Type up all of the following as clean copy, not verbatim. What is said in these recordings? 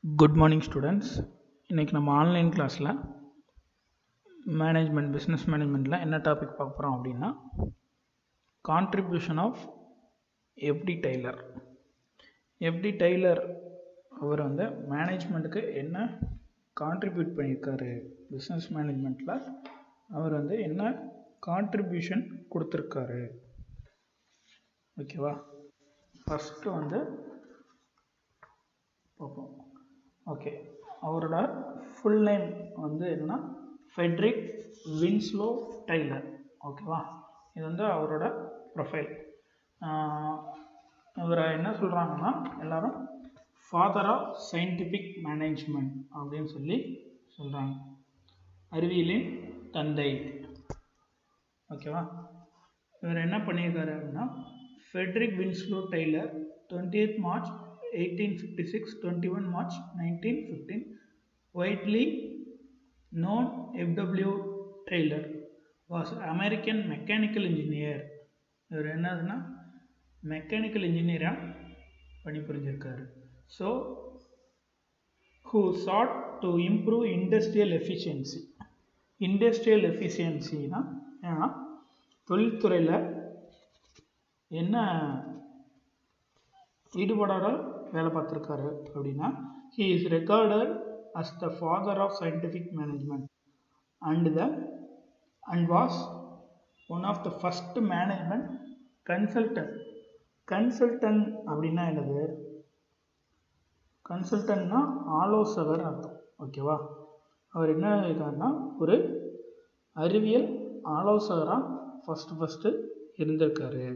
Good morning students. இன்றைக்கி நம்ம online கிளாஸில் மேனேஜ்மெண்ட் பிஸ்னஸ் மேனேஜ்மெண்ட்டில் என்ன டாபிக் பார்க்க போகிறோம் அப்படின்னா contribution of FT Taylor. FT Taylor அவர் மேனேஜ்மெண்ட்டுக்கு என்ன கான்ட்ரிபியூட் பண்ணியிருக்காரு, பிஸ்னஸ் மேனேஜ்மெண்ட்டில் அவர் என்ன கான்ட்ரிபியூஷன் கொடுத்துருக்காரு. ஓகேவா? ஃபஸ்ட்டு பார்ப்போம். ஓகே, அவரோட ஃபுல் நேம் என்னன்னா ஃபெட்ரிக் வின்ஸ்லோ டெய்லர். ஓகேவா? இது அவரோட ப்ரொஃபைல். இவரை என்ன சொல்கிறாங்கன்னா எல்லாரும் ஃபாதர் ஆஃப் சயின்டிஃபிக் மேனேஜ்மெண்ட் அப்படின்னு சொல்கிறாங்க. அறிவியலின் தந்தை. ஓகேவா? இவர் என்ன பண்ணியிருக்காரு அப்படின்னா Frederick Winslow Taylor 20th March 1856, 21 March 1915, widely known F.W. Taylor was American mechanical engineer. இவர் என்னதுன்னா மெக்கானிக்கல் இன்ஜினியராக பணிபுரிஞ்சிருக்காரு. So who sought to improve industrial efficiency. Industrial எஃபிஷியன்சினா ஏன்னா தொழில்துறையில் என்ன ஈடுபாடோட வேலை பார்த்துருக்காரு அப்படின்னா he is regarded as the father of scientific management and was one of the first management consultant. அப்படின்னா என்னது? கன்சல்டன்ட்னா ஆலோசகர் அர்த்தம். ஓகேவா? அவர் என்ன இருக்காருன்னா ஒரு அறிவியல் ஆலோசகராக ஃபஸ்ட்டு இருந்திருக்காரு.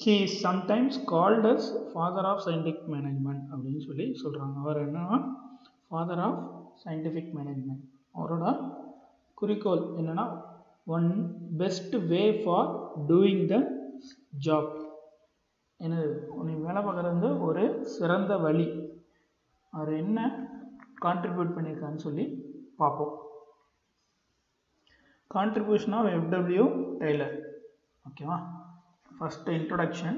He is sometimes called as father of scientific management அப்படின்னு சொல்கிறாங்க. அவர் என்னன்னா father of scientific management. அவரோட குறிக்கோள் என்னன்னா one best way for doing the job. என்னது வேலை பார்க்குறது ஒரு சிறந்த வழி. அவர் என்ன கான்ட்ரிபியூட் பண்ணியிருக்காருன்னு பார்ப்போம். Contribution of F.W. டெய்லர். ஓகேவா? First introduction.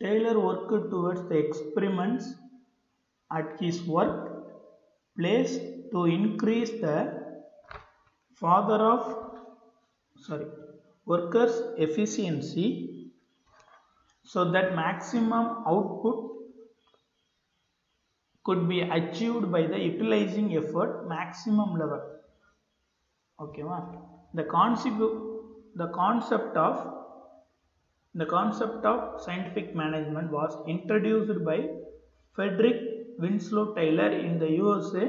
Taylor worked towards the experiments at his workplace to increase the workers' efficiency so that maximum output could be achieved by the utilizing effort maximum level. Okay, the concept of scientific management was introduced by Frederick Winslow Taylor in the USA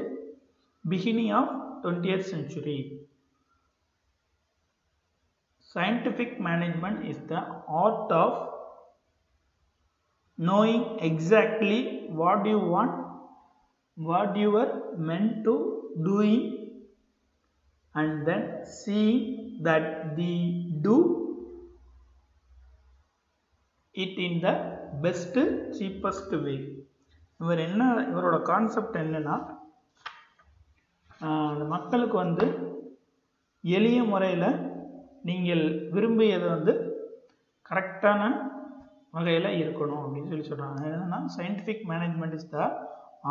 beginning of 20th century. Scientific management is the art of knowing exactly what you want, what you are meant to doing, and then seeing that they do it in the best cheapest way. இவரோட concept என்னன்னா மக்களுக்கு எளிய முறையில் நீங்கள் விரும்பியது கரெக்டான வகையில் இருக்கணும் அப்படின்னு சொல்கிறாங்க. என்னன்னா scientific management is the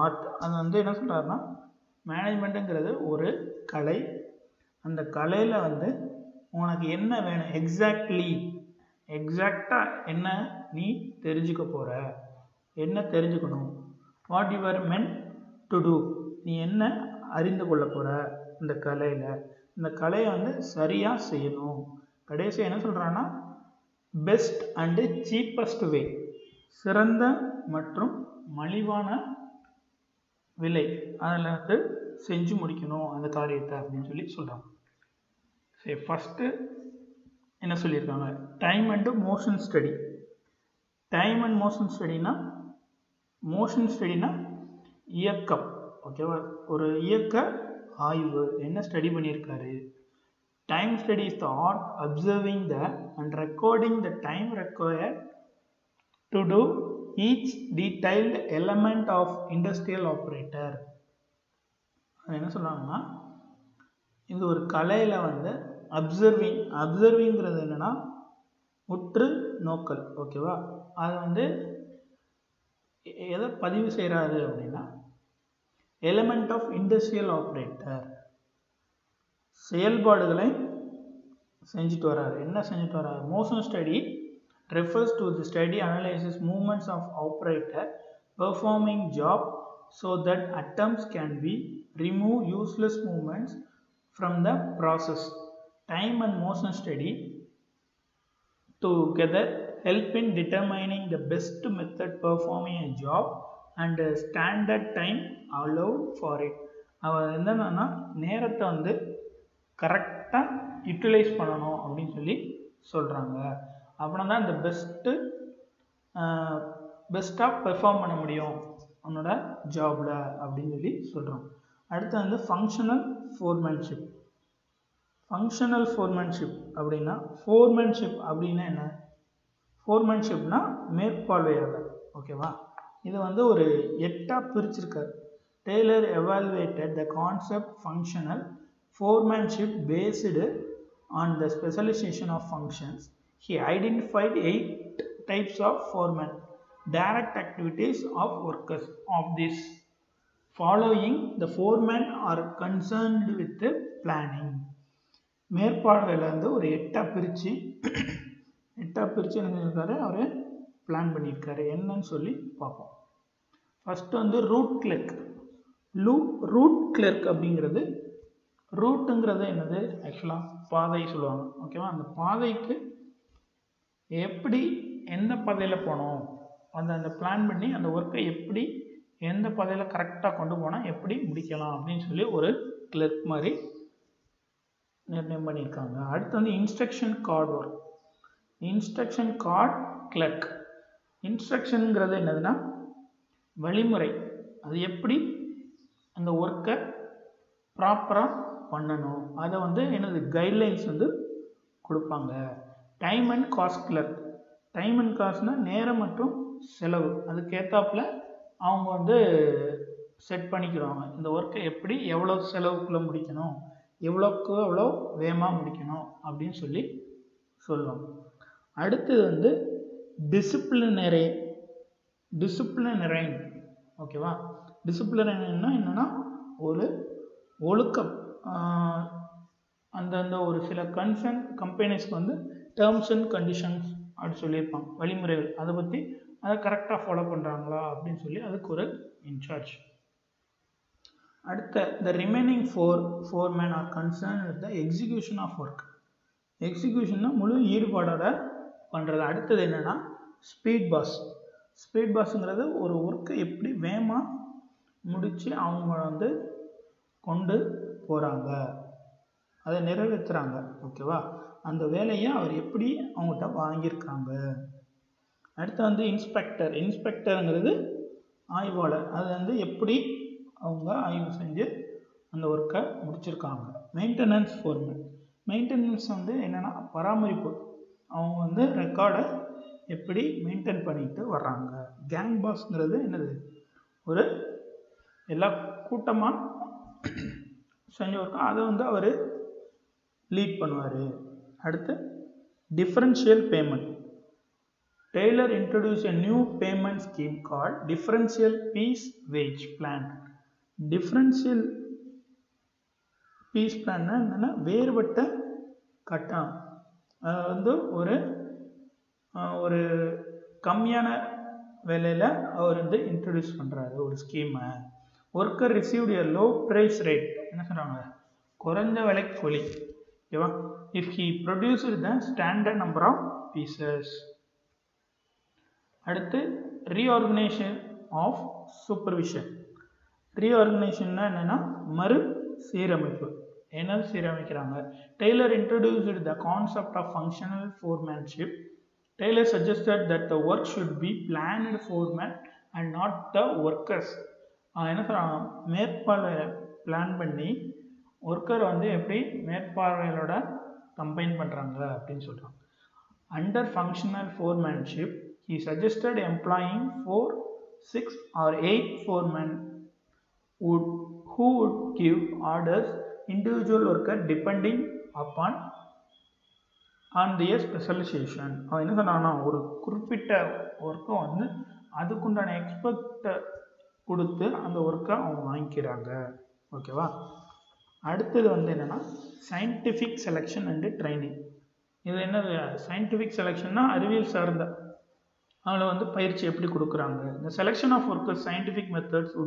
art. அது என்ன சொல்கிறாருன்னா மேனேஜ்மெண்ட்டுங்கிறது ஒரு கலை. அந்த கலையில் உனக்கு என்ன வேணும், எக்ஸாக்டாக என்ன நீ தெரிஞ்சுக்க போகிற, என்ன தெரிஞ்சுக்கணும், what you are meant to do, நீ என்ன அறிந்து கொள்ள போகிற இந்த கலையில், இந்த கலையை சரியாக செய்யணும். கடைசியாக என்ன சொல்கிறான்னா பெஸ்ட் அண்டு சீப்பஸ்ட் வே, சிறந்த மற்றும் மலிவான விலை, அதில் செஞ்சு முடிக்கணும் அந்த காரியத்தை அப்படின்னு சொல்கிறாங்க. சரி, ஃபஸ்ட்டு என்ன சொல்லியிருக்காங்க? Time and motion study. Time and motion ஸ்டடினா இயக்கம். ஓகேவா? ஒரு இயக்க ஆய்வு என்ன ஸ்டடி பண்ணியிருக்காரு. Time study is the art observing the and recording the time required to do each detailed element of industrial operator. அது என்ன சொல்கிறாங்கன்னா இது ஒரு கலையில் அப்சர்விங்கிறது என்னன்னா உற்று நோக்கல். ஓகேவா? அது எதை பதிவு செய்கிறாரு அப்படின்னா எலிமெண்ட் ஆஃப் இண்டஸ்ட்ரியல் ஆப்ரேட்டர் செயல்பாடுகளை செஞ்சுட்டு வர்றாரு. என்ன செஞ்சுட்டு வர்றாரு? Motion study refers to the study analyzes movements of operator performing job so that attempts can be remove useless movements from the process. Time and motion study together help in determining the best method performing a job and standard time allowed for it. அவர் என்னன்னா நேரத்தை வந்து கரெக்டாக utilise பண்ணணும் அப்படின்னு சொல்லி சொல்கிறாங்க. அப்படின்னா தான் இந்த பெஸ்ட்டாக பெர்ஃபார்ம் பண்ண முடியும் அவனோட ஜாபில் அப்படின்னு சொல்லி சொல்கிறோம். அடுத்து வந்து ஃபங்க்ஷனல் ஃபோர்மேன்ஷிப். ஃபங்க்ஷனல் ஃபோர்மேன்ஷிப் அப்படின்னா ஃபோர்மேன்ஷிப் அப்படின்னா என்ன? ஃபோர்மேன்ஷிப்னா மேற்பார்வையாளர். ஓகேவா? இது வந்து ஒரு 8ஆக பிரிச்சிருக்காரு. Taylor evaluated the concept functional foremanship based on the specialization of functions. He identified 8 types of foreman, direct activities of workers. Of this following, the foremen are concerned with the planning. மேற்பார்வையில் வந்து ஒரு 8ஆக பிரித்து என்ன பண்ணியிருக்காரு? அவர் plan பண்ணியிருக்காரு. என்னன்னு சொல்லி பார்ப்போம். ஃபஸ்ட்டு வந்து ரூட் கிளர்க். ரூட் கிளர்க் அப்படிங்கிறது, ரூட்டுங்கிறது என்னது? ஆக்சுவலாக பாதை சொல்லுவாங்க. ஓகேவா? அந்த பாதைக்கு எப்படி எந்த பாதையில் போனோம் அந்த பிளான் பண்ணி அந்த ஒர்க்கை எப்படி எந்த பாதையில் கரெக்டாக கொண்டு போனால் எப்படி முடிக்கலாம் அப்படின்னு சொல்லி ஒரு கிளர்க் மாதிரி நிர்ணயம் பண்ணியிருக்காங்க. அடுத்து வந்து instruction card work. Instruction card clerk. இன்ஸ்ட்ரக்ஷனுங்கிறது என்னதுன்னா வழிமுறை. அது எப்படி அந்த ஒர்க்கை ப்ராப்பராக பண்ணணும் அதை வந்து என்னது கைட்லைன்ஸ் வந்து கொடுப்பாங்க. Time and cost clerk. Time and காஸ்ட்னா நேரம் மற்றும் செலவு. அதுக்கேற்றாப்புல அவங்க வந்து செட் பண்ணிக்கிறாங்க. இந்த ஒர்க்கை எப்படி எவ்வளோ செலவுக்குள்ளே முடிக்கணும், எவ்வளோக்கு எவ்வளோ வேகமாக முடிக்கணும் அப்படின்னு சொல்லி சொல்லுவாங்க. அடுத்தது வந்து டிசிப்ளினரைன். ஓகேவா? டிசிப்ளினரைன்னா என்னென்னா ஒரு ஒழுக்கம். அந்தந்த ஒரு சில கன்சர்ன் கம்பெனிஸ்க்கு வந்து டேர்ம்ஸ் அண்ட் கண்டிஷன்ஸ் அப்படி சொல்லியிருப்பாங்க, வழிமுறைகள். அதை கரெக்டாக ஃபாலோ பண்ணுறாங்களா அப்படின்னு சொல்லி அதுக்கு ஒரு இன்சார்ஜ். அடுத்த the remaining foreman are concern with the execution of work. எக்ஸிக்யூஷன்னா முழு ஈடுபாடோட பண்ணுறது. அடுத்தது என்னென்னா ஸ்பீட் பாஸ். ஸ்பீட் பாஸுங்கிறது ஒரு ஒர்க்கை எப்படி வேகமாக முடித்து அவங்க வந்து கொண்டு போகிறாங்க, அதை நிறைவேற்றுறாங்க. ஓகேவா? அந்த வேலையை அவர் எப்படி அவங்ககிட்ட வாங்கியிருக்காங்க. அடுத்து வந்து இன்ஸ்பெக்டர். இன்ஸ்பெக்டருங்கிறது ஆய்வாளர். அது வந்து எப்படி அவங்க ஆய்வு செஞ்சு அந்த ஒர்க்கை முடிச்சிருக்காங்க. Maintenance foreman. மெயின்டெனன்ஸ் வந்து என்னென்னா பராமரிப்பு. அவங்க வந்து ரெக்கார்டை எப்படி மெயின்டைன் பண்ணிட்டு வர்றாங்க. கேங் பாஸ்ங்கிறது என்னது? ஒரு எல்லா கூட்டமாக செஞ்சு ஒர்க்கும் அதை வந்து அவர் லீட் பண்ணுவார். அடுத்து differential payment. Taylor introduced a new payment scheme called differential piece wage plan. Differential piece plan என்னன்னா வேறுபட்ட கட்டணம். அது வந்து ஒரு கம்மியான வேலையில் அவர் வந்து இன்ட்ரடியூஸ் பண்ணுறாரு ஒரு ஸ்கீமை. Worker received a low price rate. என்ன சொல்கிறாங்க? குறைஞ்ச விலை கூலி. ஓகேவா? If he produced the standard number of pieces. அடுத்து ரீஆர்கனைசேஷன் ஆஃப் சூப்பர்விஷன். ரீஆர்கனைசேஷன்னா என்னென்னா மறு சீரமைப்பு. என்னது சீரமைக்கிறாங்க? Taylor introduced the concept of functional foremanship. Taylor suggested that the work should be planned foreman and not the workers. என்ன சொல்கிறாங்க? மேற்பார்வையை plan பண்ணி ஒர்க்கர் வந்து எப்படி மேற்பார்வையோட கம்பைன் பண்ணுறாங்க அப்படின்னு சொல்கிறாங்க. Under functional foremanship he suggested employing 4, 6 or 8 foremen who would give orders individual worker depending upon on their specialization. அவன் என்ன சொன்னான்னா ஒரு குறிப்பிட்ட ஒர்க்கை வந்து அதுக்குண்டான எக்ஸ்பெக்டை கொடுத்து அந்த ஒர்க்கை அவங்க வாங்கிக்கிறாங்க. ஓகேவா? அடுத்தது வந்து என்னென்னா சயின்டிஃபிக் செலெக்ஷன் அண்டு ட்ரைனிங். இது என்னது? சயின்டிஃபிக் செலெக்ஷன்னா அறிவியல் சார்ந்த அதில் வந்து பயிற்சி எப்படி கொடுக்குறாங்க. இந்த selection of workers scientific methods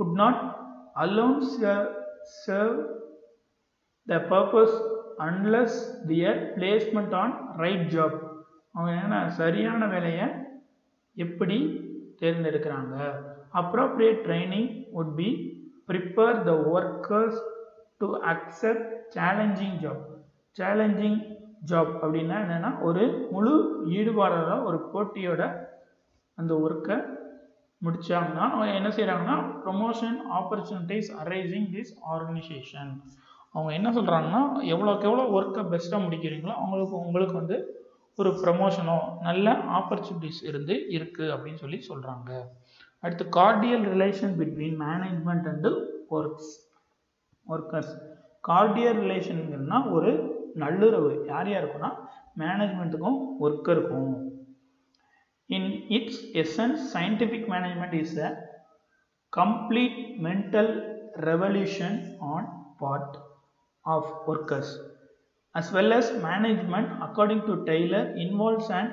would not alone serve the purpose unless their placement on right job. அவங்க என்ன சரியான வேலையை எப்படி தேர்ந்தெடுக்கிறாங்க. appropriate training would be prepare the workers to accept challenging job அப்படின்னா என்னென்னா ஒரு முழு ஈடுபாடோட ஒரு போட்டியோட அந்த ஒர்க்கை முடித்தாங்கன்னா அவங்க என்ன செய்கிறாங்கன்னா promotion opportunities arising this organisation. அவங்க என்ன சொல்கிறாங்கன்னா எவ்வளோக்கு எவ்வளோ ஒர்க்கை பெஸ்ட்டாக முடிக்கிறீங்களோ உங்களுக்கு வந்து ஒரு ப்ரமோஷனோ நல்ல ஆப்பர்ச்சுனிட்டிஸ் இருக்குது அப்படின்னு சொல்லி சொல்கிறாங்க. அடுத்து cordial relation between management and workers. Cordial ரிலேஷனுங்கன்னா ஒரு நல்லுறவு யார் யாருக்குன்னா மேனேஜ்மெண்ட்டுக்கும் ஒர்க்கருக்கும். In its essence, scientific management is a complete mental revolution on part of workers as well as management, according to Taylor, involves an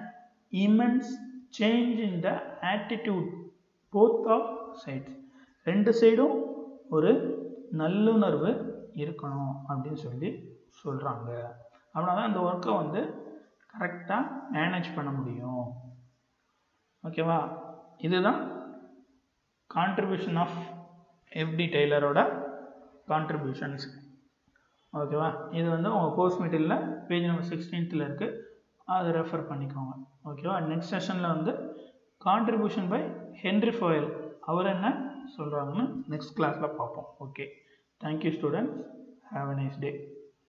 immense change in the attitude both of sides. ரெண்டு சைடும் ஒரு நல்லுணர்வு இருக்கணும் அப்படின்னு சொல்லி சொல்கிறாங்க. அப்படின்னா தான் இந்த ஒர்க்கை வந்து கரெக்டாக மேனேஜ் பண்ண முடியும். ஓகேவா? இதுதான் கான்ட்ரிபியூஷன் ஆஃப் எஃப்டி டெய்லரோட கான்ட்ரிபியூஷன்ஸ். ஓகேவா? இது வந்து உங்கள் கோர்ஸ் மெட்டீரியலில் பேஜ் நம்பர் 16 இருக்குது, அதை ரெஃபர் பண்ணிக்கோங்க. ஓகேவா? நெக்ஸ்ட் செஷனில் வந்து கான்ட்ரிபியூஷன் பை ஹென்ரி ஃபோயல் அவர் என்ன சொல்கிறாங்கன்னு நெக்ஸ்ட் கிளாஸில் பார்ப்போம். Okay, thank you students, have a nice day.